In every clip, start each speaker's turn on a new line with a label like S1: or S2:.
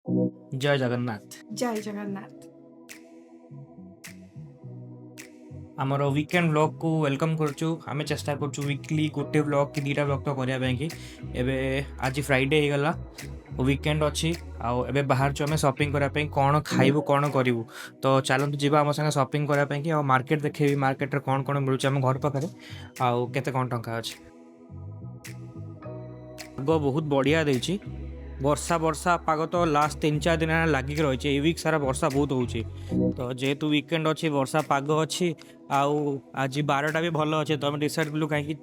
S1: जय जगन्नाथ।
S2: जय जगन्नाथ।
S1: आमर वीकेंड ब्लॉग को वेलकम करुचु। आम चेष्टा करुचु वीकली गोटे ब्लॉग कि दुटा ब्लॉग तो करने एबे आज फ्राइडे हो गला वीकेंड अच्छी आबे बाहर आम शॉपिंग करने कौन खाइबू कौन करूँ तो चलतु जी आम सागे शॉपिंग करने आ मार्केट देखे मार्केट रे कौन कौन मिलूँ आम घर पाखे आउ केते कौन टंका अच्छे आग बहुत बढ़िया देची वर्षा वर्षा पाग तो लास्ट 3-4 दिन लगिक रही है वीक सारा वर्षा बहुत होची तो जेहेतु वीकेंड अच्छी वर्षा पाग अच्छी आउ आज 12टा भी भल अच्छे तो आम डिसाइड कलु कहीं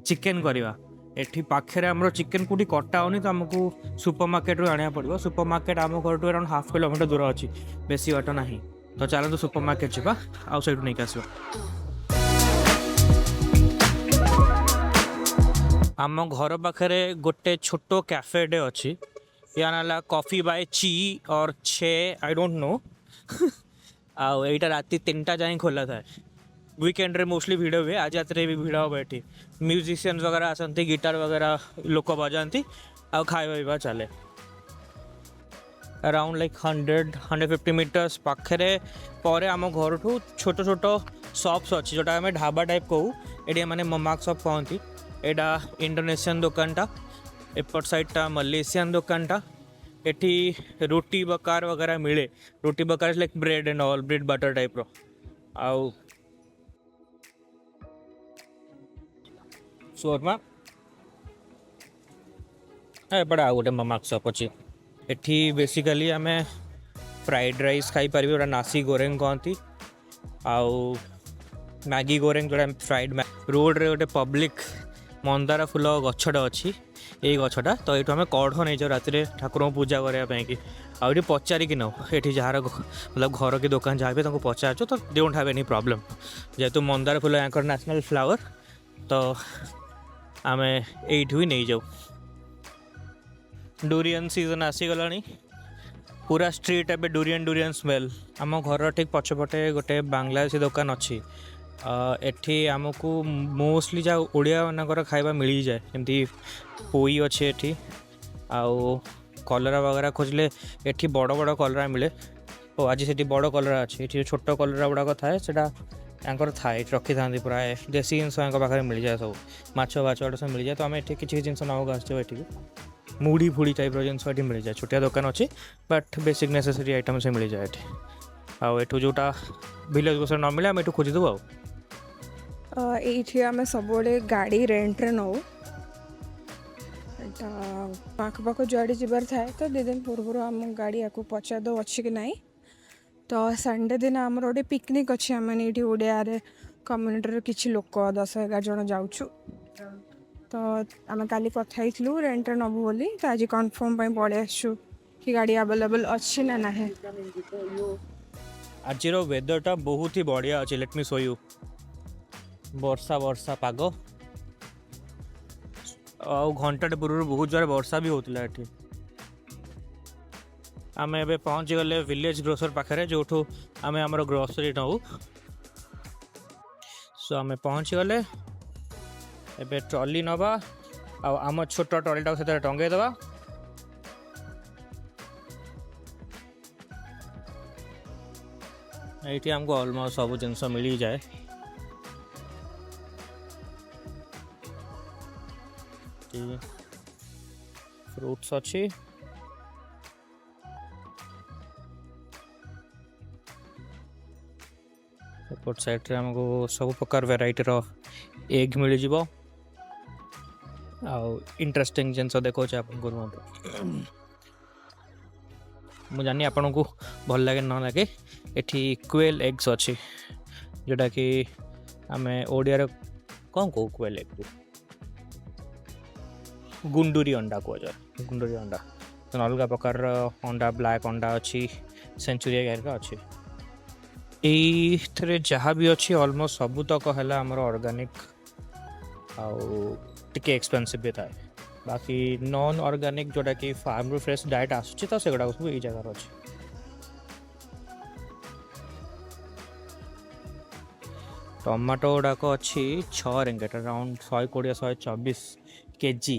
S1: चिकेन करवा एठी पाखे आमर चिकेन कौटी कटा होनी तो आमको सुपर मार्केट आने पड़ो। सुपर मार्केट आम घर टू अराउंड 1/2 किलोमीटर दूर अच्छी बेसी बाट ना तो चलते सुपर मार्केट जावा आउ से नहीं आसवा। आम घर पाखे गोटे छोट कैफेटे अच्छी या ना कॉफी बाय ची और छे आई डोंट नो आईटा राति 3टा जाए खोला था वीकेंड रे मोस्टली भिड़ हुए आज रात भी भिड़ हम ये म्यूजिशियंस वगैरह आसती गिटार वगैरह लोक बजाती आ खाଇବା चले अराउंड लाइक 100-150 मीटर्स पाखे पर आम घर ठू छोट छोट शॉप्स अच्छी जोटा आम ढाबा टाइप कहूँ ये मैंने ममाक शॉप कहती यहाँ इंडोनेशियन दुकानटा एपट साइडटा मलेशियन दुकानटा एटी रोटी बकार वगैरह मिले रोटी बकार like bread and all bread butter type रो आउ शोरमा एपटे आउ गोटे ममाक शॉप अच्छी एटी बेसिकली आम फ्राइड राइस खाई पारि जोटा नासी गोरेंग कहती आउ मैगी गोरेंग जोटा फ्राइड रोड रे गोटे पब्लिक मंदार फूल गछटा अच्छी यही गछटा तो ये आम कढ़ नहीं जाओ राति ठाकुर को पूजा करने आउट पचारिक नौ ये जार मतलब घर की दुकान जहाँ भी पचार तो they don't have any problem जेहेतु मंदार फूल यहाँ नेशनल फ्लावर तो आम यू ही नहीं जाऊ। डुरियन सीजन आसीगला पूरा स्ट्रीट एवं डुरियन स्मेल आम घर ठीक पछपटे गोटे बांग्लादेशी दुकान अच्छी एठी आमको मोस्टली जहाँ ओडिया मानकर खाଇବା मिल जाए जमी पोई अच्छे एठी आउ कलरा वगैरह खोजले एठी बड़ बड़ कलरा मिले ओ आज से बड़ कलरा अच्छे ये छोट कलरा गुड़ाक थाए से थाए रखी था प्राय देसी जिनस पाखे मिल जाए सब माछ बाछ सब मिल जाए तो आम ये किसी जिन नाक आसठी मुड़ी फुड़ी टाइप जिनस मिल जाए छोटिया दुकान अच्छी बट बेसिक नेसेसरी आइटम से मिल जाए ये आउ एठू जोटा विलेज ग्रोसरी न मिले आम एठू खोजिदेव
S2: ये आम सब गाड़ी रेंट रे नौ पाख पाख जुआड़े जबार थाए तो 2 दिन पूर्व आम गाड़ी या पचार दो अच्छी कि नहीं तो संडे दिन आमर गोटे पिकनिक अच्छे आम ये ओडिया कम्युनिटी किसी लोक 10-11 जन जाऊँ तो आम काली कथी रेंट रे नबू बोली तो आज कन्फर्म पड़े आसु कि गाड़ी अवेलेबल अच्छी ना ना।
S1: आज वेदरटा बहुत ही बढ़िया अच्छे लेट मी शो यू वर्षा वर्षा पाग आउ घंटाटे पूर्व बहुत जोर वर्षा भी होता है। आम ए पहुँची गले विलेज ग्रोसर पाखे जो आम आमर ग्रोसरी नौ सो आम पहुँची गले एबे ट्रॉली नवा आम छोट ट्रॉलीटा से टंगे दवा ये आमको ऑलमोस्ट सब जिनस मिल जाए फ्रूट्स अच्छी एपट साइड आमको सब प्रकार वेराइटी रो एग मिल जाव आउ इंटरेस्टिंग जिनस देखो मुझे जानी आपन को भल लगे न लगे एठी क्वेल एग्स अच्छी जोटा कि आम ओडिया कौन कौ क्वेल एग को गुंडूरी अंडा कहुए गुंडूरी अंडा तो अलग प्रकार अंडा ब्लैक अंडा अच्छी सेंचुरी गायर का अच्छी ये जहाँ भी अच्छी ऑलमोस्ट सबू तक है आमर ऑर्गेनिक आउ टिके एक्सपेंसिव भी थाए बाकी नॉन ऑर्गेनिक जोटा कि फार्म फ्रेश डाइट आसूँ तो से गुड़ा सब ये जगार अच्छी टमाटो गुड़ाक अच्छी 6 रिंगेट अराउंड 120-124 केजी।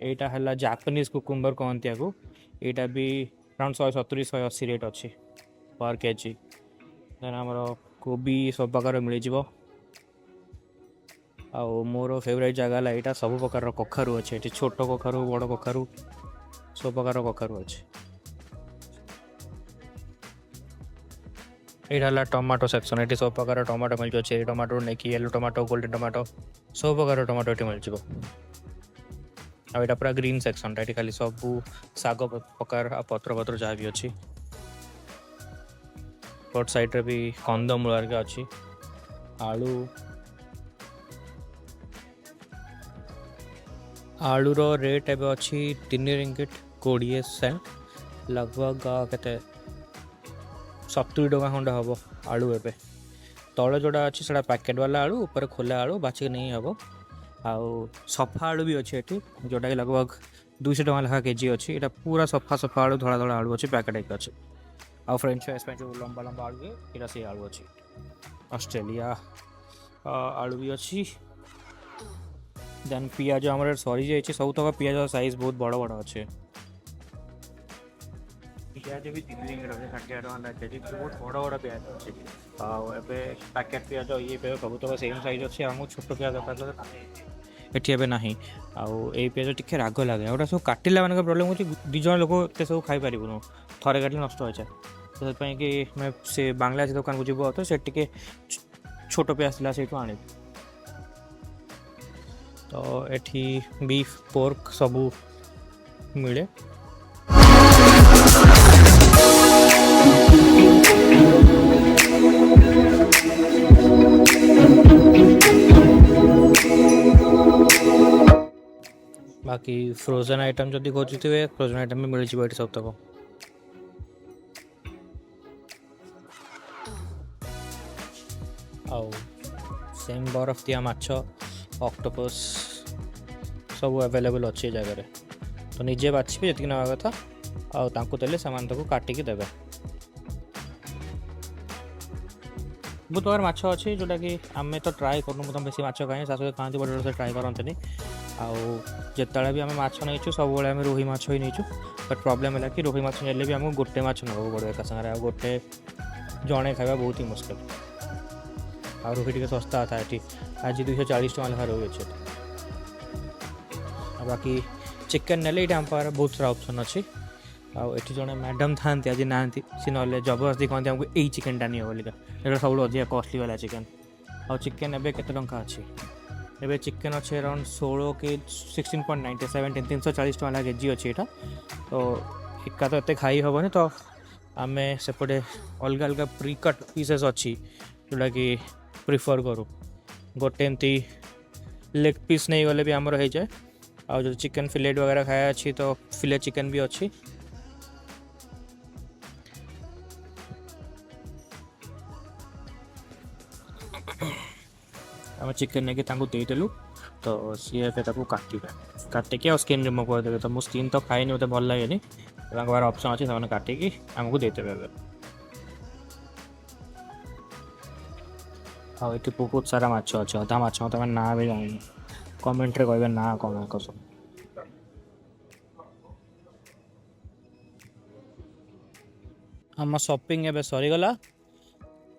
S1: एटा है जापानीज कुकुम्बर कहती या यहाँ भी अराउंड 170-180 रेट अच्छी पर केजी। देन आमर कोबी सब प्रकार मिल जाव। आउ मोर फेवरेट जगह है यहाँ सब प्रकार कखारू अच्छे ये छोट कखारू बड़ कखारू सब प्रकार कखारू अच्छे। यहाँ टमाटो सेक्शन ये सब प्रकार टमाटो मिल जाए चेरी टमाटो नहीं कि येलो टमाटो गोल्डन टमाटो सब प्रकार टमाटो ये मिल जाव। आ यहाँ पूरा ग्रीन सेक्शन ये खाली सब शाग प्रकार पत्र पत्र जहाँ भी अच्छी। पट साइड रे भी कंदमूल अच्छी आलू आलूर रेट एवं अच्छी 3 रिंगिट 20 सेंट लगभग के 70 टका खंडे हम आलू एवं तले जोड़ा अच्छी से पैकेट वाला आलू ऊपर खोला आलू बाचिक नहीं हम आउ सफा आलू भी अच्छे ये जोटा कि लगभग 200 टका लेखा केजी अच्छी। यहाँ पूरा सफा सफा आलू धड़ा धड़ा आलू अच्छी पैकेट एक अच्छे। आ फ्रेंच फ्राइज जो लंबा लंबा आलू है यहाँ से आलू अच्छी। ऑस्ट्रेलिया आलू भी अच्छी। देन पियाज आम सरी जाइए सब तक पियाज साइज बहुत बड़ बड़ अच्छे। पियाज भी 3 रिंगिट 60 टका केजी बहुत बड़ बड़ पियाज अच्छे। पैकेट पियाज ये सब तक सेम साइज अच्छे आम छोट पियाज दरकार ये ना आउ पियाज टी राग लगे गोटा सब काटिला मान प्रोब्लेम हो 2 जन लोक ये सब खाई पारूँ थे काटिले नष्ट हो जाए तो कि मैं से बांग्लादेश दुकान को जीव तो से टे छोट पियाज था से आने तो एठी बीफ पोर्क सबू मिले। बाकी फ्रोजन आइटम जदि खोजुवे फ्रोजन आइटम भी मिल जाए सब तक। आउ सेम बरफ दिया माछ ऑक्टोपस सब अवेलेबल अच्छे जगह तो निजे बाछे जी ना कथा आते से काटिकी देवे। बहुत प्रकार माछ अच्छे जोटा कि आम तो ट्राए करूँ तुम बेसी माछ खाए शाशु खाती बड़े से ट्राए करते जिते भी आम माछ नहीं सब आम रोही माछ ही नहीं बट प्रोब्लेम है कि रोही माछ ने भी आमको गोटे माछ नवा पड़ो एक सागर गोटे जड़े खावा बहुत ही मुस्किल। आ रोही टे सस्ता था ये आज 240 टका लेखा रोही अच्छे। बाकी चिकेन ने आम पाखे बहुत सारा ऑप्शन अच्छी। आठ जड़े मैडम था आज ना सी ना जबरदस्ती कहते हमको यही चिकेन टा नहीं बोलिका ये सब अधिक कॉस्टली वाला चिकेन। आ चिकेन एवं केते टंका अच्छी एवं चिकेन अच्छे अराउंड 16 के 16.97 340 टका केजी अच्छी यहाँ तो एका तो एत खाई हेनी तो आम सेपटे अलग अलग प्री कट पीसेस अच्छी जोटा कि प्रिफर करूँ गोटे एमती लेग पीस नहीं गले भी आमर हो जाए। आ जो चिकेन फिलेट वगैरह खाया अच्छी तो फिलेट चिकेन भी अच्छी। आम चिकेन नहीं देदेलु तो सी काटिकी स्किन रिमूव करदे तो मुझे स्किन तो खाएनि मत भल लगे बार ऑप्शन अच्छे से काटिकी आमको देदेवे। हाँ ये बहुत सारा माछ अच्छे अधा माछ तो ना भी जानी कमेंट रे कहे ना कौन सब। आम शॉपिंग एबे सरीगला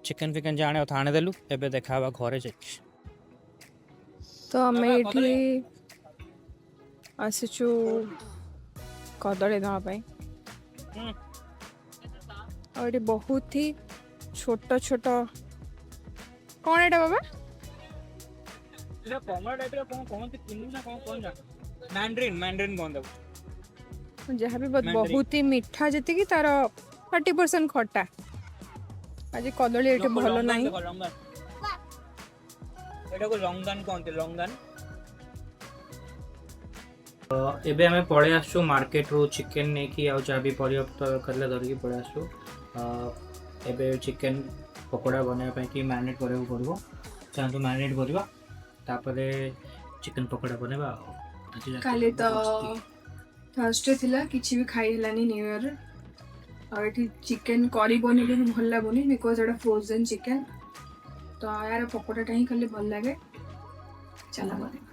S1: चिकेन फिकेन जाने थाने देलु एबे देखा घरे जाइए
S2: तो आम ये आसीचु कदली देवाई और ये बहुत ही छोट छोट कौन एटा बाबा जहाँ भी बहुत ही मीठा जी तार 30% खट्टा आज कदली ये भल ना
S1: एबे हमें पड़े आसु मार्केट रो चिकेन नहीं कि आउ जहाँ भी पर्याप्त करले धरिकी पड़े आसु एबे चिकेन पकोड़ा बनाया कि मैरिनेट करा पड़ो चाहतु मैरिनेट करवा तापरे चिकेन पकोड़ा बनेबा।
S2: काली तो थर्सडे थिला किछि भी खाई हलानी न्यू ईयर और ये चिकेन करी बनी भी भल लगुनि बिकज एटा फ्रोजन चिकेन तो यार पकोड़ा ही खाली भल लगे चला बने।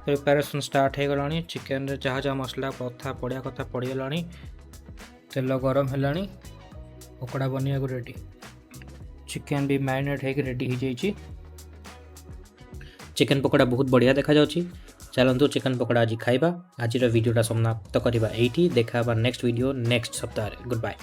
S1: प्रिपेरेसन स्टार्ट हो गलानी चिकेन रे जहाँ जहाँ मसला कथा पड़िया कथा पड़गलानी तेल गरम है पकोड़ा बनिया रेडी चिकेन भी मैरिनेट होकर रेडी हो जाइए चिकेन पकोड़ा बहुत बढ़िया देखा जाउछि चलतु चिकेन पकोड़ा आज खाइबा आज वीडियोटा समाप्त करवा एठी देखा नेक्स्ट वीडियो नेक्स्ट सप्ताह गुड बाय।